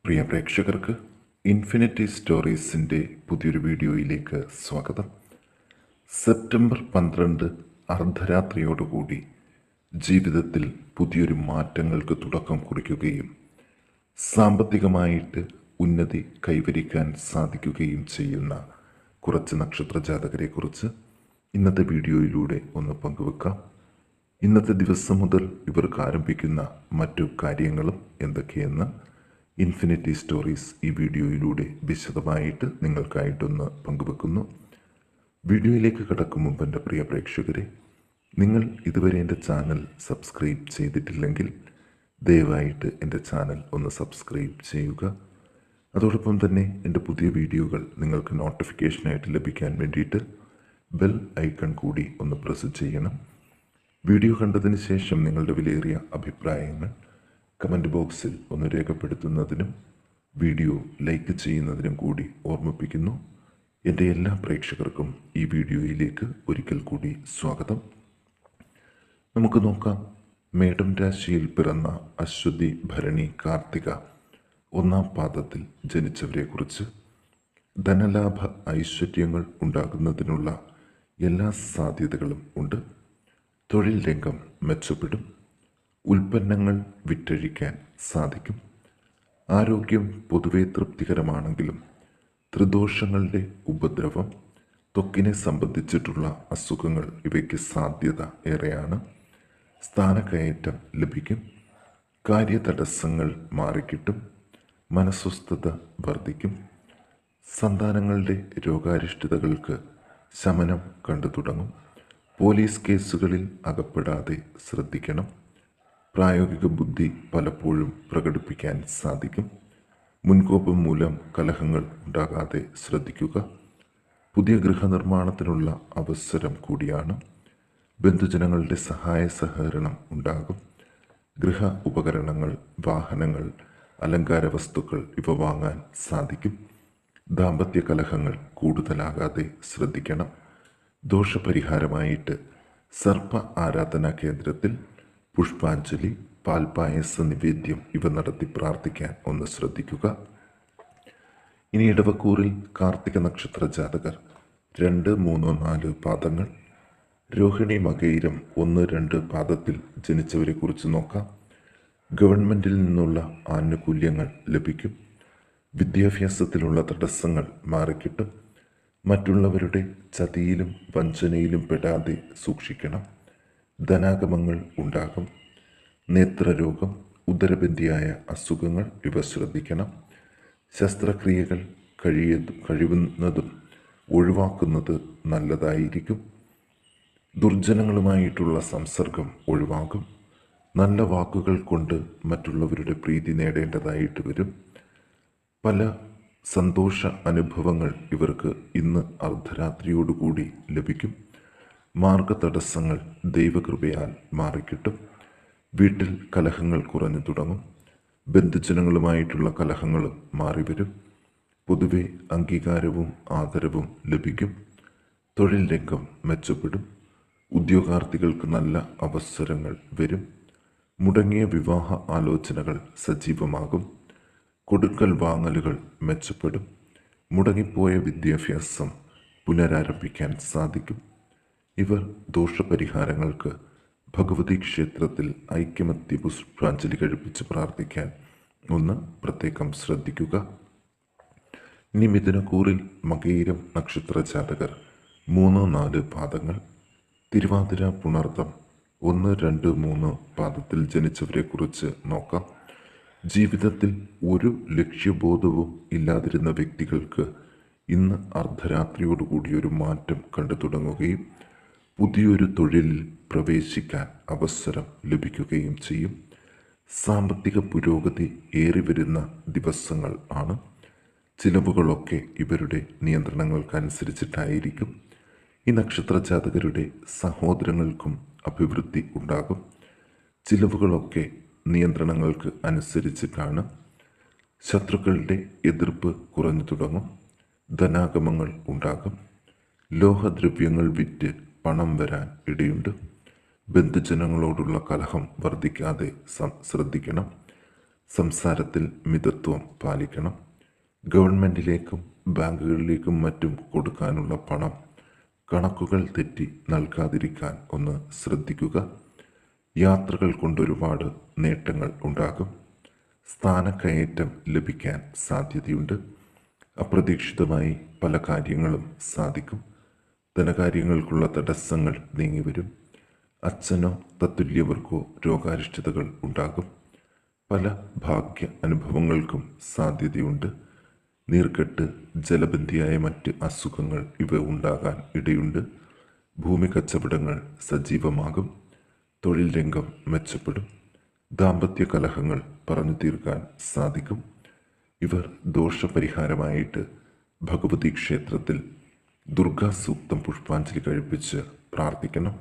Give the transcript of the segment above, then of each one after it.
പ്രിയ പ്രേക്ഷകർക്ക് ഇൻഫിനിറ്റി സ്റ്റോറീസിൻ്റെ പുതിയൊരു വീഡിയോയിലേക്ക് സ്വാഗതം. സെപ്റ്റംബർ 12 അർദ്ധരാത്രിയോടുകൂടി ജീവിതത്തിൽ പുതിയൊരു മാറ്റങ്ങൾക്ക് തുടക്കം കുറിക്കുകയും സാമ്പത്തികമായിട്ട് ഉന്നതി കൈവരിക്കാൻ സാധിക്കുകയും ചെയ്യുന്ന കുറച്ച് നക്ഷത്ര ജാതകരെക്കുറിച്ച് ഇന്നത്തെ വീഡിയോയിലൂടെ ഒന്ന് പങ്കുവെക്കാം. ഇന്നത്തെ ദിവസം മുതൽ ഇവർക്ക് ആരംഭിക്കുന്ന മറ്റു കാര്യങ്ങളും എന്തൊക്കെയെന്ന് ഇൻഫിനിറ്റി സ്റ്റോറീസ് ഈ വീഡിയോയിലൂടെ വിശദമായിട്ട് നിങ്ങൾക്കായിട്ടൊന്ന് പങ്കുവെക്കുന്നു. വീഡിയോയിലേക്ക് കടക്കും മുമ്പ് എൻ്റെ പ്രിയ പ്രേക്ഷകരെ, നിങ്ങൾ ഇതുവരെ എൻ്റെ ചാനൽ സബ്സ്ക്രൈബ് ചെയ്തിട്ടില്ലെങ്കിൽ ദയവായിട്ട് എൻ്റെ ചാനൽ ഒന്ന് സബ്സ്ക്രൈബ് ചെയ്യുക. അതോടൊപ്പം തന്നെ എൻ്റെ പുതിയ വീഡിയോകൾ നിങ്ങൾക്ക് നോട്ടിഫിക്കേഷനായിട്ട് ലഭിക്കാൻ വേണ്ടിയിട്ട് ബെൽ ഐക്കൺ കൂടി ഒന്ന് പ്രസ് ചെയ്യണം. വീഡിയോ കണ്ടതിന് ശേഷം നിങ്ങളുടെ വിലയേറിയ അഭിപ്രായങ്ങൾ കമൻറ്റ് ബോക്സിൽ ഒന്ന് രേഖപ്പെടുത്തുന്നതിനും വീഡിയോ ലൈക്ക് ചെയ്യുന്നതിനും കൂടി ഓർമ്മിപ്പിക്കുന്നു. എൻ്റെ എല്ലാ പ്രേക്ഷകർക്കും ഈ വീഡിയോയിലേക്ക് ഒരിക്കൽ കൂടി സ്വാഗതം. നമുക്ക് നോക്കാം. മേടം രാശിയിൽ പിറന്ന അശ്വതി, ഭരണി, കാർത്തിക ഒന്നാം പാദത്തിൽ ജനിച്ചവരെക്കുറിച്ച്. ധനലാഭ ഐശ്വര്യങ്ങൾ ഉണ്ടാകുന്നതിനുള്ള എല്ലാ സാധ്യതകളും ഉണ്ട്. തൊഴിൽ രംഗം മെച്ചപ്പെടും. ഉൽപ്പന്നങ്ങൾ വിറ്റഴിക്കാൻ സാധിക്കും. ആരോഗ്യം പൊതുവെ തൃപ്തികരമാണെങ്കിലും ത്രിദോഷങ്ങളുടെ ഉപദ്രവം, ത്വക്കിനെ സംബന്ധിച്ചിട്ടുള്ള അസുഖങ്ങൾ ഇവയ്ക്ക് സാധ്യത ഏറെയാണ്. സ്ഥാനക്കയറ്റം ലഭിക്കും. കാര്യതടസ്സങ്ങൾ മാറിക്കിട്ടും. മനസ്വസ്ഥത വർദ്ധിക്കും. സന്താനങ്ങളുടെ രോഗാരിഷ്ടതകൾക്ക് ശമനം കണ്ടു തുടങ്ങും. പോലീസ് കേസുകളിൽ അകപ്പെടാതെ ശ്രദ്ധിക്കണം. പ്രായോഗിക ബുദ്ധി പലപ്പോഴും പ്രകടിപ്പിക്കാൻ സാധിക്കും. മുൻകോപം മൂലം കലഹങ്ങൾ ഉണ്ടാകാതെ ശ്രദ്ധിക്കുക. പുതിയ ഗൃഹനിർമ്മാണത്തിനുള്ള അവസരം കൂടിയാണ്. ബന്ധുജനങ്ങളുടെ സഹായ സഹകരണം ഉണ്ടാകും. ഗൃഹ ഉപകരണങ്ങൾ, വാഹനങ്ങൾ, അലങ്കാര വസ്തുക്കൾ ഇവ വാങ്ങാൻ സാധിക്കും. ദാമ്പത്യ കലഹങ്ങൾ കൂടുതലാകാതെ ശ്രദ്ധിക്കണം. ദോഷപരിഹാരമായിട്ട് സർപ്പ ആരാധനാ കേന്ദ്രത്തിൽ പുഷ്പാഞ്ജലി, പാൽപായസ നിവേദ്യം ഇവ നടത്തി പ്രാർത്ഥിക്കാൻ ഒന്ന് ശ്രദ്ധിക്കുക. ഇനി ഇടവക്കൂറിൽ കാർത്തിക നക്ഷത്ര ജാതകർ 2, 3, 4 പാദങ്ങൾ, രോഹിണി, മകയിരം 1, 2 പാദത്തിൽ ജനിച്ചവരെ കുറിച്ച് നോക്കാം. ഗവൺമെൻറ്റിൽ നിന്നുള്ള ആനുകൂല്യങ്ങൾ ലഭിക്കും. വിദ്യാഭ്യാസത്തിലുള്ള തടസ്സങ്ങൾ മാറിക്കിട്ടും. മറ്റുള്ളവരുടെ ചതിയിലും വഞ്ചനയിലും പെടാതെ സൂക്ഷിക്കണം. ധനാഗമങ്ങൾ ഉണ്ടാകും. നേത്രരോഗം, ഉദരബന്ധിയായ അസുഖങ്ങൾ ഇവ ശ്രദ്ധിക്കണം. ശസ്ത്രക്രിയകൾ കഴിയുന്നതും ഒഴിവാക്കുന്നത് നല്ലതായിരിക്കും. ദുർജനങ്ങളുമായിട്ടുള്ള സംസർഗം ഒഴിവാകും. നല്ല വാക്കുകൾ കൊണ്ട് മറ്റുള്ളവരുടെ പ്രീതി നേടേണ്ടതായിട്ട് വരും. പല സന്തോഷ അനുഭവങ്ങൾ ഇവർക്ക് ഇന്ന് അർദ്ധരാത്രിയോടുകൂടി ലഭിക്കും. മാർഗതടസ്സങ്ങൾ ദൈവകൃപയാൽ മാറിക്കിട്ടും. വീട്ടിൽ കലഹങ്ങൾ കുറഞ്ഞു തുടങ്ങും. ബന്ധുജനങ്ങളുമായിട്ടുള്ള കലഹങ്ങളും മാറിവരും. പൊതുവെ അംഗീകാരവും ആദരവും ലഭിക്കും. തൊഴിൽ രംഗം മെച്ചപ്പെടും. ഉദ്യോഗാർത്ഥികൾക്ക് നല്ല അവസരങ്ങൾ വരും. മുടങ്ങിയ വിവാഹ ആലോചനകൾ സജീവമാകും. കൊടുക്കൽ വാങ്ങലുകൾ മെച്ചപ്പെടും. മുടങ്ങിപ്പോയ വിദ്യാഭ്യാസം പുനരാരംഭിക്കാൻ സാധിക്കും. ഇവർ ദോഷപരിഹാരങ്ങൾക്ക് ഭഗവതി ക്ഷേത്രത്തിൽ ഐക്യമത്യ പുഷ്പാഞ്ജലി കഴിപ്പിച്ച് പ്രാർത്ഥിക്കാൻ ഒന്ന് പ്രത്യേകം ശ്രദ്ധിക്കുക. ഇനി മിഥുനക്കൂറിൽ മകയിരം നക്ഷത്ര ജാതകർ 3, 4 പാദങ്ങൾ, തിരുവാതിര, പുണർതം 1, 2, 3 പാദത്തിൽ ജനിച്ചവരെക്കുറിച്ച് നോക്കാം. ജീവിതത്തിൽ ഒരു ലക്ഷ്യബോധവും ഇല്ലാതിരുന്ന വ്യക്തികൾക്ക് ഇന്ന് അർദ്ധരാത്രിയോടുകൂടി ഒരു മാറ്റം കണ്ടു തുടങ്ങുകയും പുതിയൊരു തൊഴിലിൽ പ്രവേശിക്കാൻ അവസരം ലഭിക്കുകയും ചെയ്യും. സാമ്പത്തിക പുരോഗതി ഏറി വരുന്ന ദിവസങ്ങൾ ആണ്. ചിലവുകളൊക്കെ ഇവരുടെ നിയന്ത്രണങ്ങൾക്കനുസരിച്ചിട്ടായിരിക്കും. ഈ നക്ഷത്ര ജാതകരുടെ സഹോദരങ്ങൾക്കും അഭിവൃദ്ധി ഉണ്ടാകും. ചിലവുകളൊക്കെ നിയന്ത്രണങ്ങൾക്ക് അനുസരിച്ചിട്ടാണ്. ശത്രുക്കളുടെ എതിർപ്പ് കുറഞ്ഞു തുടങ്ങും. ധനാഗമങ്ങൾ ഉണ്ടാകും. ലോഹദ്രവ്യങ്ങൾ വിറ്റ് പണം വരാൻ ഇടയുണ്ട്. ബന്ധുജനങ്ങളോടുള്ള കലഹം വർദ്ധിക്കാതെ ശ്രദ്ധിക്കണം. സംസാരത്തിൽ മിതത്വം പാലിക്കണം. ഗവൺമെൻറ്റിലേക്കും ബാങ്കുകളിലേക്കും മറ്റും കൊടുക്കാനുള്ള പണം കണക്കുകൾ തെറ്റി നൽകാതിരിക്കാൻ ഒന്ന് ശ്രദ്ധിക്കുക. യാത്രകൾ കൊണ്ടൊരുപാട് നേട്ടങ്ങൾ ഉണ്ടാകും. സ്ഥാനക്കയറ്റം ലഭിക്കാൻ സാധ്യതയുണ്ട്. അപ്രതീക്ഷിതമായി പല കാര്യങ്ങളും സാധിക്കും. ധനകാര്യങ്ങൾക്കുള്ള തടസ്സങ്ങൾ നീങ്ങിവരും. അച്ഛനോ തത്തുല്യവർക്കോ രോഗാരിഷ്ടതകൾ ഉണ്ടാകും. പല ഭാഗ്യ അനുഭവങ്ങൾക്കും സാധ്യതയുണ്ട്. നീർക്കെട്ട്, ജലബന്ധിയായ മറ്റ് അസുഖങ്ങൾ ഇവ ഉണ്ടാകാൻ ഇടയുണ്ട്. ഭൂമി കച്ചവടങ്ങൾ സജീവമാകും. തൊഴിൽ രംഗം മെച്ചപ്പെടും. ദാമ്പത്യ കലഹങ്ങൾ പറഞ്ഞു തീർക്കാൻ സാധിക്കും. ഇവർ ദോഷപരിഹാരമായിട്ട് ഭഗവതി ക്ഷേത്രത്തിൽ ദുർഗാസൂക്തം പുഷ്പാഞ്ജലി കഴിപ്പിച്ച് പ്രാർത്ഥിക്കണം.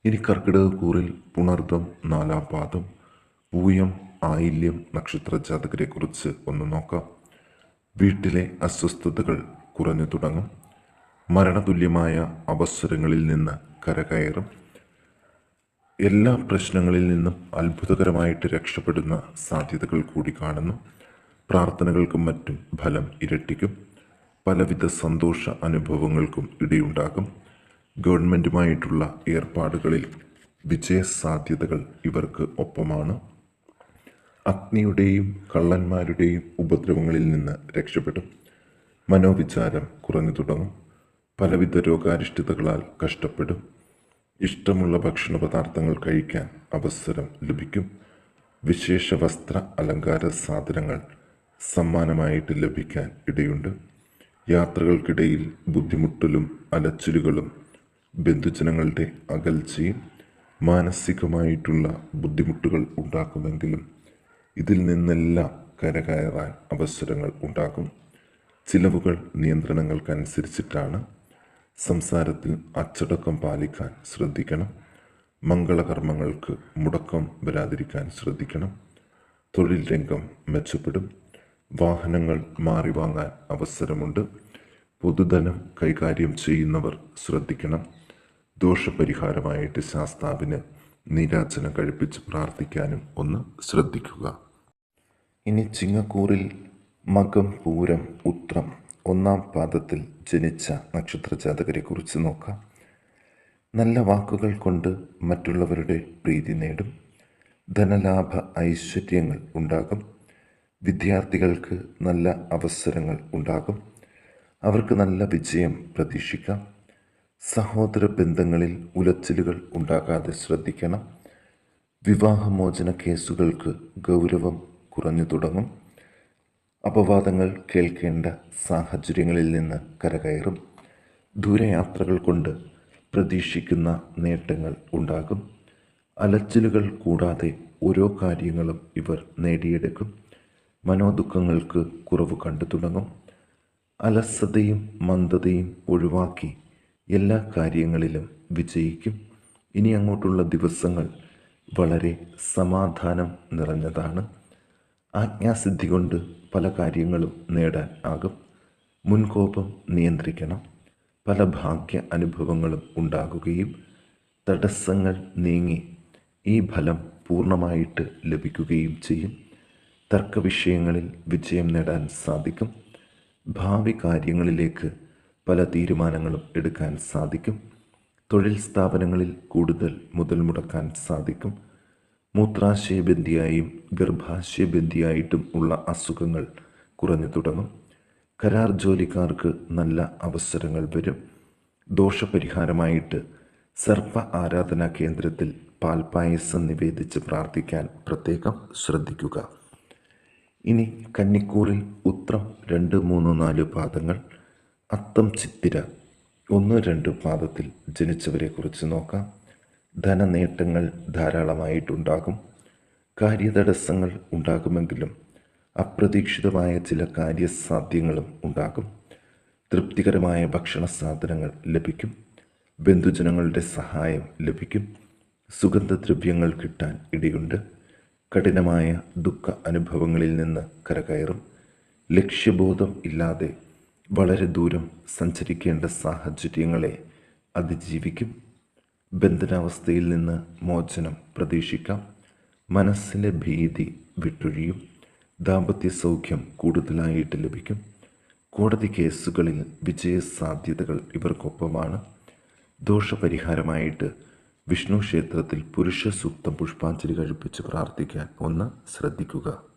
ഇനി കർക്കിടകക്കൂറിൽ പുണർദം 4-ാം പാദം, പൂയം, ആയില്യം നക്ഷത്ര ജാതകരെക്കുറിച്ച് ഒന്ന് നോക്കാം. വീട്ടിലെ അസ്വസ്ഥതകൾ കുറഞ്ഞു തുടങ്ങും. മരണതുല്യമായ അവസരങ്ങളിൽ നിന്ന് കരകയറും. എല്ലാ പ്രശ്നങ്ങളിൽ നിന്നും അത്ഭുതകരമായിട്ട് രക്ഷപ്പെടുന്ന സാധ്യതകൾ കൂടി കാണുന്നു. പ്രാർത്ഥനകൾക്കും മറ്റും ഫലം ഇരട്ടിക്കും. പലവിധ സന്തോഷ അനുഭവങ്ങൾക്കും ഇടയുണ്ടാകും. ഗവൺമെൻറ്റുമായിട്ടുള്ള ഏർപ്പാടുകളിൽ വിജയസാധ്യതകൾ ഇവർക്ക് ഒപ്പമാണ്. അഗ്നിയുടെയും കള്ളന്മാരുടെയും ഉപദ്രവങ്ങളിൽ നിന്ന് രക്ഷപ്പെടും. മനോവിചാരം കുറഞ്ഞു തുടങ്ങും. പലവിധ രോഗാരിഷ്ടതകളാൽ കഷ്ടപ്പെടും. ഇഷ്ടമുള്ള ഭക്ഷണ പദാർത്ഥങ്ങൾ കഴിക്കാൻ അവസരം ലഭിക്കും. വിശേഷ വസ്ത്ര അലങ്കാര സാധനങ്ങൾ സമ്മാനമായിട്ട് ലഭിക്കാൻ ഇടയുണ്ട്. യാത്രകൾക്കിടയിൽ ബുദ്ധിമുട്ടലും അലച്ചിലുകളും ബന്ധുജനങ്ങളുടെ അകൽച്ചയും മാനസികമായിട്ടുള്ള ബുദ്ധിമുട്ടുകൾ ഉണ്ടാക്കുമെങ്കിലും ഇതിൽ നിന്നെല്ലാം കരകയറാൻ അവസരങ്ങൾ ഉണ്ടാകും. ചിലവുകൾ നിയന്ത്രണങ്ങൾക്കനുസരിച്ചിട്ടാണ്. സംസാരത്തിൽ അച്ചടക്കം പാലിക്കാൻ ശ്രദ്ധിക്കണം. മംഗളകർമ്മങ്ങൾക്ക് മുടക്കം വരാതിരിക്കാൻ ശ്രദ്ധിക്കണം. തൊഴിൽ രംഗം മെച്ചപ്പെടും. വാഹനങ്ങൾ മാറി വാങ്ങാൻ അവസരമുണ്ട്. പൊതുധനം കൈകാര്യം ചെയ്യുന്നവർ ശ്രദ്ധിക്കണം. ദോഷപരിഹാരമായിട്ട് ശാസ്താവിന് നീരാജനം കഴിപ്പിച്ച് പ്രാർത്ഥിക്കാനും ഒന്ന് ശ്രദ്ധിക്കുക. ഇനി ചിങ്ങക്കൂറിൽ മകം, പൂരം, ഉത്രം 1-ാം പാദത്തിൽ ജനിച്ച നക്ഷത്ര ജാതകരെക്കുറിച്ച് നോക്കാം. നല്ല വാക്കുകൾ കൊണ്ട് മറ്റുള്ളവരുടെ പ്രീതി നേടും. ധനലാഭ ഐശ്വര്യങ്ങൾ ഉണ്ടാകും. വിദ്യാർത്ഥികൾക്ക് നല്ല അവസരങ്ങൾ ഉണ്ടാകും. അവർക്ക് നല്ല വിജയം പ്രതീക്ഷിക്കാം. സഹോദര ബന്ധങ്ങളിൽ ഉലച്ചിലുകൾ ഉണ്ടാകാതെ ശ്രദ്ധിക്കണം. വിവാഹമോചന കേസുകൾക്ക് ഗൗരവം കുറഞ്ഞു തുടങ്ങും. അപവാദങ്ങൾ കേൾക്കേണ്ട സാഹചര്യങ്ങളിൽ നിന്ന് കരകയറും. ദൂരയാത്രകൾ കൊണ്ട് പ്രതീക്ഷിക്കുന്ന നേട്ടങ്ങൾ ഉണ്ടാകും. അലച്ചിലുകൾ കൂടാതെ ഓരോ കാര്യങ്ങളും ഇവർ നേടിയെടുക്കും. മനോദുഃഖങ്ങൾക്ക് കുറവ് കണ്ടു തുടങ്ങും. അലസതയും മന്ദതയും ഒഴിവാക്കി എല്ലാ കാര്യങ്ങളിലും വിജയിക്കും. ഇനി അങ്ങോട്ടുള്ള ദിവസങ്ങൾ വളരെ സമാധാനം നിറഞ്ഞതാണ്. ആജ്ഞാസിദ്ധി കൊണ്ട് പല കാര്യങ്ങളും നേടാൻ ആകും. മുൻകോപം നിയന്ത്രിക്കണം. പല ഭാഗ്യ അനുഭവങ്ങളും ഉണ്ടാകുകയും തടസ്സങ്ങൾ നീങ്ങി ഈ ഫലം പൂർണ്ണമായിട്ട് ലഭിക്കുകയും ചെയ്യും. തർക്കവിഷയങ്ങളിൽ വിജയം നേടാൻ സാധിക്കും. ഭാവി കാര്യങ്ങളിലേക്ക് പല തീരുമാനങ്ങളും എടുക്കാൻ സാധിക്കും. തൊഴിൽ സ്ഥാപനങ്ങളിൽ കൂടുതൽ മുതൽ മുടക്കാൻ സാധിക്കും. മൂത്രാശയബന്ധിയായും ഗർഭാശയബന്ധിയായിട്ടും ഉള്ള അസുഖങ്ങൾ കുറഞ്ഞു തുടങ്ങും. കരാർ ജോലിക്കാർക്ക് നല്ല അവസരങ്ങൾ വരും. ദോഷപരിഹാരമായിട്ട് സർപ്പ ആരാധനാ കേന്ദ്രത്തിൽ പാൽപ്പായസം നിവേദിച്ച് പ്രാർത്ഥിക്കാൻ പ്രത്യേകം ശ്രദ്ധിക്കുക. ഇനി കന്നിക്കൂറിൽ ഉത്രം 2, 3, 4 പാദങ്ങൾ, അത്തം, ചിത്തിര 1, 2 പാദത്തിൽ ജനിച്ചവരെ കുറിച്ച് നോക്കാം. ധനനേട്ടങ്ങൾ ധാരാളമായിട്ടുണ്ടാകും. കാര്യതടസ്സങ്ങൾ ഉണ്ടാകുമെങ്കിലും അപ്രതീക്ഷിതമായ ചില കാര്യസാധ്യങ്ങളും ഉണ്ടാകും. തൃപ്തികരമായ ഭക്ഷണ സാധനങ്ങൾ ലഭിക്കും. ബന്ധുജനങ്ങളുടെ സഹായം ലഭിക്കും. സുഗന്ധദ്രവ്യങ്ങൾ കിട്ടാൻ ഇടയുണ്ട്. കഠിനമായ ദുഃഖ അനുഭവങ്ങളിൽ നിന്ന് കരകയറും. ലക്ഷ്യബോധം ഇല്ലാതെ വളരെ ദൂരം സഞ്ചരിക്കേണ്ട സാഹചര്യങ്ങളെ അതിജീവിക്കും. ബന്ധനാവസ്ഥയിൽ നിന്ന് മോചനം പ്രതീക്ഷിക്കാം. മനസ്സിലെ ഭീതി വിട്ടൊഴിയും. ദാമ്പത്യ സൗഖ്യം കൂടുതലായിട്ട് ലഭിക്കും. കോടതി കേസുകളിൽ വിജയസാധ്യതകൾ ഇവർക്കൊപ്പമാണ്. ദോഷപരിഹാരമായിട്ട് വിഷ്ണു ക്ഷേത്രത്തിൽ പുരുഷ സൂക്തം പുഷ്പാഞ്ജലി കഴിപ്പിച്ച് പ്രാർത്ഥിക്കാൻ ഒന്ന് ശ്രദ്ധിക്കുക.